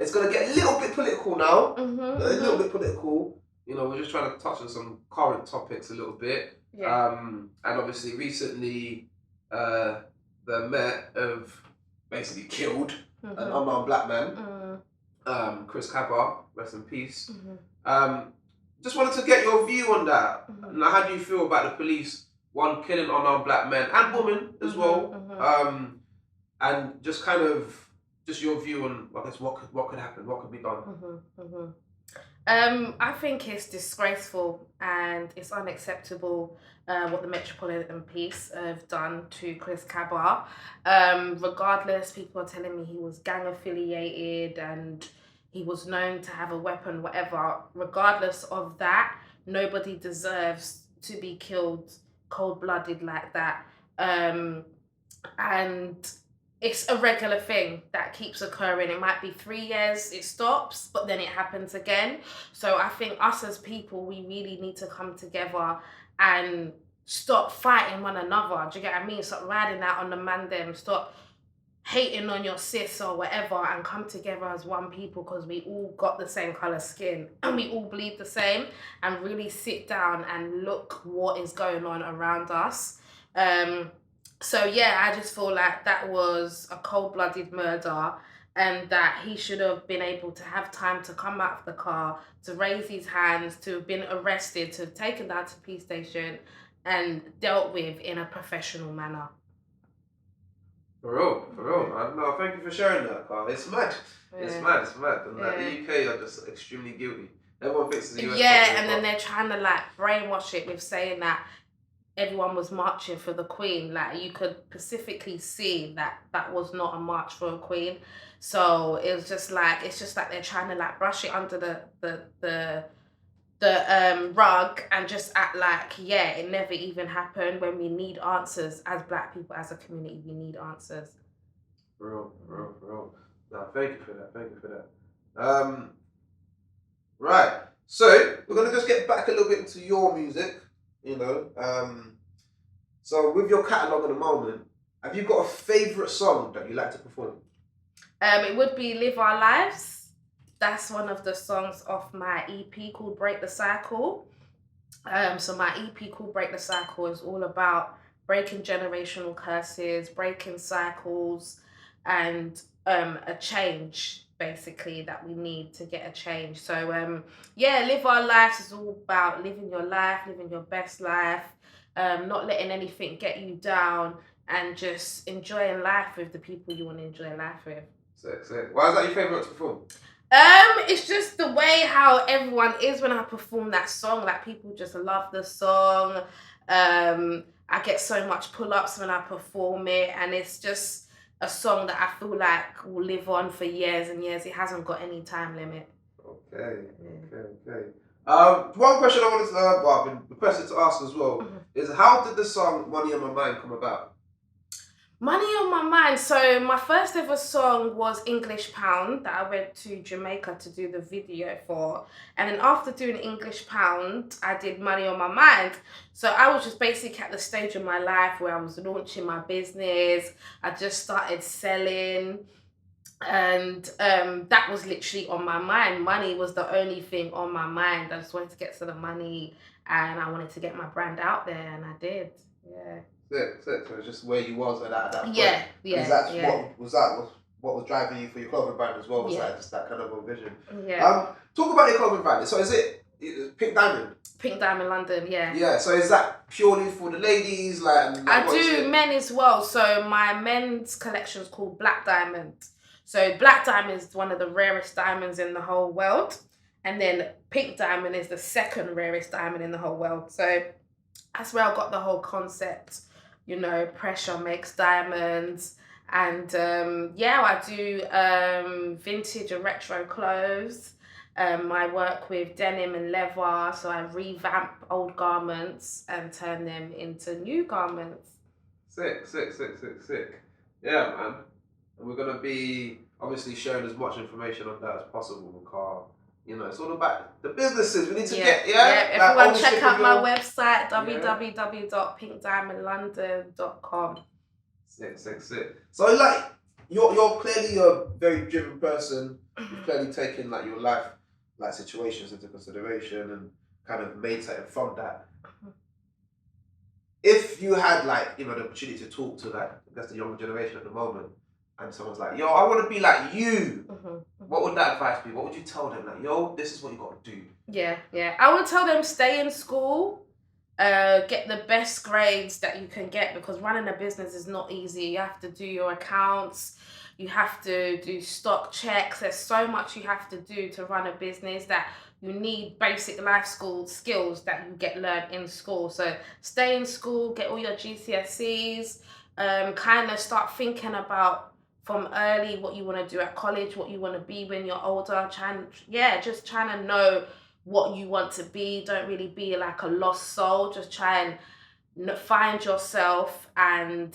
It's going to get a little bit political now. Mm-hmm, A little bit political. You know, we're just trying to touch on some current topics a little bit. Yeah. And obviously recently the Met have basically killed an unarmed black man, Chris Kaba, rest in peace. Just wanted to get your view on that. Now, how do you feel about the police, one, killing unarmed black men and women as well? And just kind of, just your view on, I guess, what could happen, what could be done? I think it's disgraceful and it's unacceptable what the Metropolitan Police have done to Chris Kaba. Regardless, people are telling me he was gang affiliated and he was known to have a weapon, whatever. Regardless of that, nobody deserves to be killed cold-blooded like that. And it's a regular thing that keeps occurring. It might be 3 years, it stops, but then it happens again. So I think us as people, we really need to come together and stop fighting one another. Do you get what I mean? Stop riding out on the man them, stop hating on your sis or whatever, and come together as one people, because we all got the same colour skin and we all bleed the same, and really sit down and look what is going on around us. So yeah, I just feel like that was a cold-blooded murder, and that he should have been able to have time to come out of the car, to raise his hands, to have been arrested, to have taken down to the police station and dealt with in a professional manner. For real, man. No, thank you for sharing that, Carl. It's mad. Yeah. It's mad. And the UK are just extremely guilty. Everyone thinks it's the US. Yeah, and then they're trying to like brainwash it with saying that everyone was marching for the Queen. Like, you could specifically see that that was not a march for a Queen. So it's just like they're trying to like brush it under the rug and just act like, yeah, it never even happened, when we need answers as black people, as a community. We need answers. For real. No, thank you for that. Right. So we're gonna just get back a little bit into your music. You know, so with your catalogue at the moment, have you got a favourite song that you like to perform? It would be Live Our Lives. That's one of the songs off my EP called Break the Cycle. So my EP called Break the Cycle is all about breaking generational curses, breaking cycles, and a change, basically, that we need to get a change. So yeah, Live Our Lives is all about living your life, living your best life, not letting anything get you down, and just enjoying life with the people you want to enjoy life with. Sick. Why is that your favourite to perform? It's just the way how everyone is when I perform that song. Like, people just love the song. I get so much pull-ups when I perform it, and it's just a song that I feel like will live on for years and years. It hasn't got any time limit. Okay. One question I wanted to, the question to ask as well, is how did the song Money on My Mind come about? Money on My Mind. So my first ever song was English Pound, that I went to Jamaica to do the video for. And then after doing English Pound, I did Money on My Mind. So I was just basically at the stage of my life where I was launching my business. I just started selling. And that was literally on my mind. Money was the only thing on my mind. I just wanted to get to the money, and I wanted to get my brand out there, and I did. Yeah. So it's just where you was at that point. Yeah. What was driving you for your clothing brand as well? Was that just that kind of a vision? Yeah. Talk about your clothing brand. So is it Pink Diamond? Pink Diamond London, yeah. Yeah. So is that purely for the ladies? I do men as well. So my men's collection is called Black Diamond. So Black Diamond is one of the rarest diamonds in the whole world, and then Pink Diamond is the second rarest diamond in the whole world. So that's where I got the whole concept. You know, pressure makes diamonds. And I do vintage and retro clothes. I work with denim and leather, so I revamp old garments and turn them into new garments. Sick. Yeah, man. And we're going to be obviously sharing as much information on that as possible, because, you know, it's all about the businesses. We need to get, everyone check out my website, www.pinkdiamondlondon.com. Sick. So, like, you're clearly a very driven person. You've clearly taken like your life, like situations into consideration and kind of made something from that. If you had like, you know, the opportunity to talk to like, I guess the younger generation at the moment, and someone's like, yo, I want to be like you. What would that advice be? What would you tell them? Like, yo, this is what you got to do. Yeah. I would tell them stay in school, get the best grades that you can get, because running a business is not easy. You have to do your accounts. You have to do stock checks. There's so much you have to do to run a business that you need basic life skills that you get learned in school. So stay in school, get all your GCSEs, kind of start thinking about from early what you want to do at college, what you want to be when you're older. Just trying to know what you want to be. Don't really be like a lost soul. Just try and find yourself and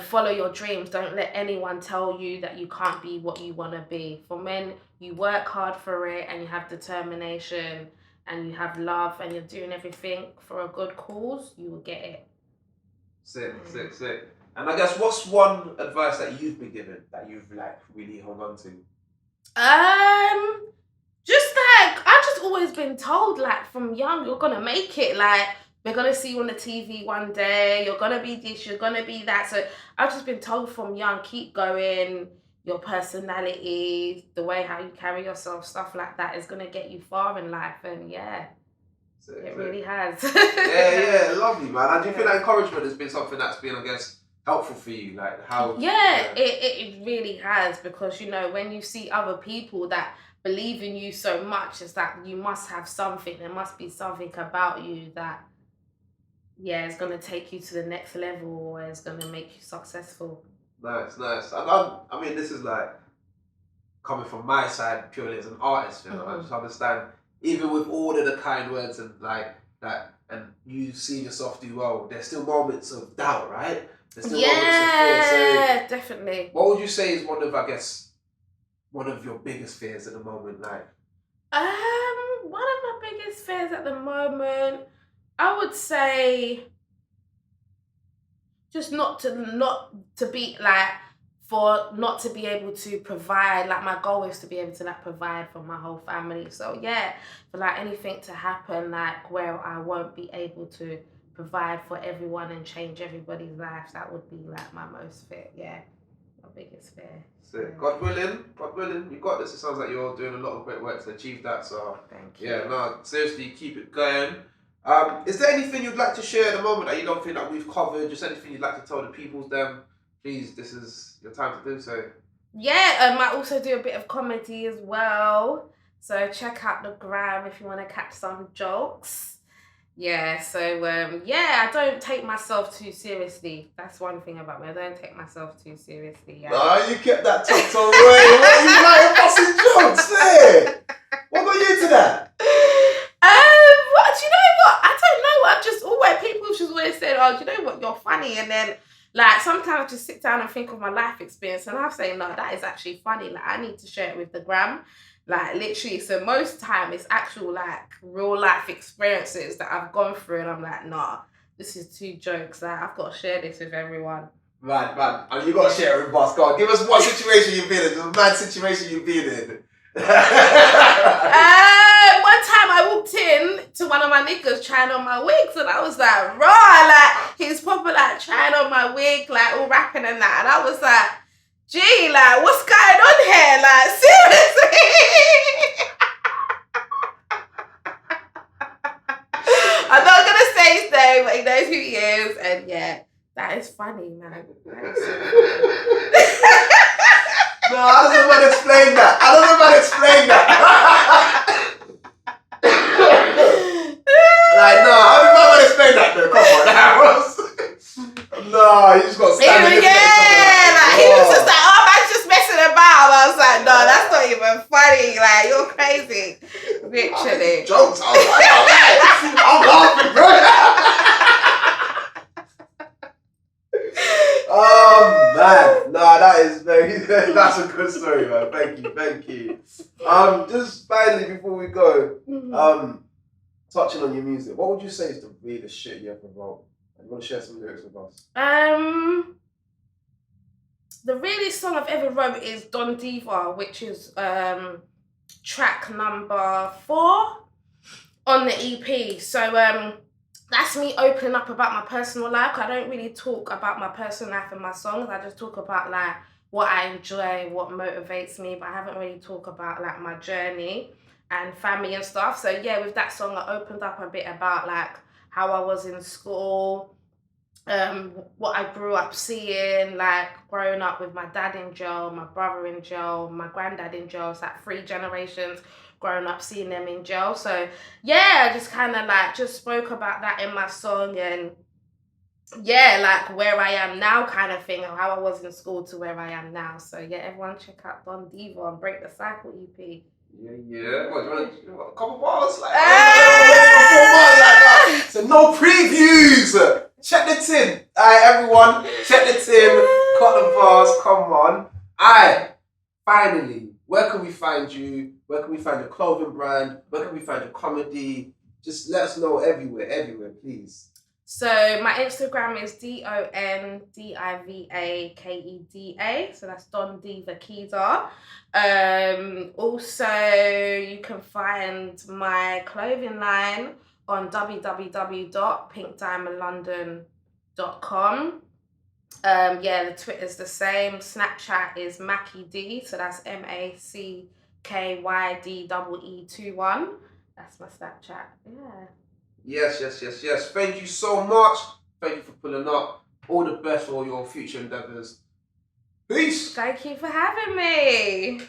follow your dreams. Don't let anyone tell you that you can't be what you want to be. For men, you work hard for it and you have determination and you have love and you're doing everything for a good cause, you will get it. Sick. And I guess what's one advice that you've been given that you've like really hung on to? Just like I've just always been told, like from young, you're gonna make it. Like we're gonna see you on the TV one day. You're gonna be this. You're gonna be that. So I've just been told from young, keep going. Your personality, the way how you carry yourself, stuff like that is gonna get you far in life. And yeah. It really has. yeah, lovely, man. And do you think that encouragement has been something that's been, I guess, helpful for you? Like how? Yeah, it really has, because you know when you see other people that believe in you so much, it's that you must have something. There must be something about you that, yeah, is gonna take you to the next level or is gonna make you successful. Nice. I mean, this is like coming from my side purely as an artist. You know, I just understand. Even with all of the kind words and like that, and you see yourself do well, there's still moments of doubt, right? There's still moments of fear. So definitely. What would you say is one of your biggest fears at the moment? Like, one of my biggest fears at the moment, I would say, just not to be like. For not to be able to provide, like my goal is to be able to like provide for my whole family. So yeah, for like anything to happen like where I won't be able to provide for everyone and change everybody's life, that would be like my most fear. Yeah, my biggest fear. So God willing, you got this. It sounds like you're doing a lot of great work to achieve that. So thank you. Yeah, no, seriously, keep it going. Is there anything you'd like to share at the moment that you don't think that we've covered? Just anything you'd like to tell the peoples them? Please, this is your time to do so. Yeah, I also do a bit of comedy as well. So check out the gram if you want to catch some jokes. Yeah, so I don't take myself too seriously. That's one thing about me. I don't take myself too seriously. Yeah. Nah, you kept that tucked away. What, you like busting jokes there? What got you into that? What? Do you know what? I don't know. I've just people just always said, "Oh, do you know what? You're funny," and then. Like, sometimes I just sit down and think of my life experience and I say, no, that is actually funny. Like, I need to share it with the gram. Like, literally. So most time it's actual, like, real life experiences that I've gone through and I'm like, nah, this is too jokes. Like, I've got to share this with everyone. Man. And you got to share it with us. God, give us one situation you've been in. A mad situation you've been in. One time I walked in to one of my niggas trying on my wigs and I was like, raw, like he's probably like trying on my wig, like all rapping and that, and I was like, gee, like what's going on here? Like seriously. I'm not gonna say his name, but he knows who he is, and yeah, that is funny, man. That is so funny. No, I don't know how to explain that. Like, no, I don't know how to explain that though. Come on, no, you just got to stand there. Like, he was just like, oh, man's just messing about. I was like, no, that's not even funny. Like, you're crazy. Literally. Jokes. I was like, I'm laughing, bro. Oh man, no, that's a good story, man. Thank you. Just finally before we go, touching on your music, what would you say is the weirdest shit you ever wrote? You want to share some lyrics with us? the realest song I've ever wrote is Don Diva, which is track number 4 on the EP. So that's me opening up about my personal life. I don't really talk about my personal life in my songs. I just talk about like what I enjoy, what motivates me, but I haven't really talked about like my journey and family and stuff. So yeah, with that song I opened up a bit about like how I was in school, what I grew up seeing, like growing up with my dad in jail, my brother in jail, my granddad in jail. It's like 3 generations growing up seeing them in jail. So yeah, I just kind of like just spoke about that in my song, and yeah, like where I am now kind of thing, how I was in school to where I am now. So yeah, everyone check out Don Diva and Break the Cycle EP. Yeah. What, you want a couple bars? Like, 4 bars like that. So no previews. Check the tin. Alright, everyone. Check the tin. Cut the bars. Come on. Alright. Finally, where can we find you? Where can we find your clothing brand? Where can we find your comedy? Just let us know everywhere, please. So my Instagram is DonDivakeda. So that's Don Diva Keda. Also, you can find my clothing line on www.pinkdiamondlondon.com. Yeah, the Twitter's the same. Snapchat is Mackie D. So that's MACKYDEE21. That's my Snapchat. Yeah. Yes. Thank you so much. Thank you for pulling up. All the best for your future endeavors. Peace. Thank you for having me.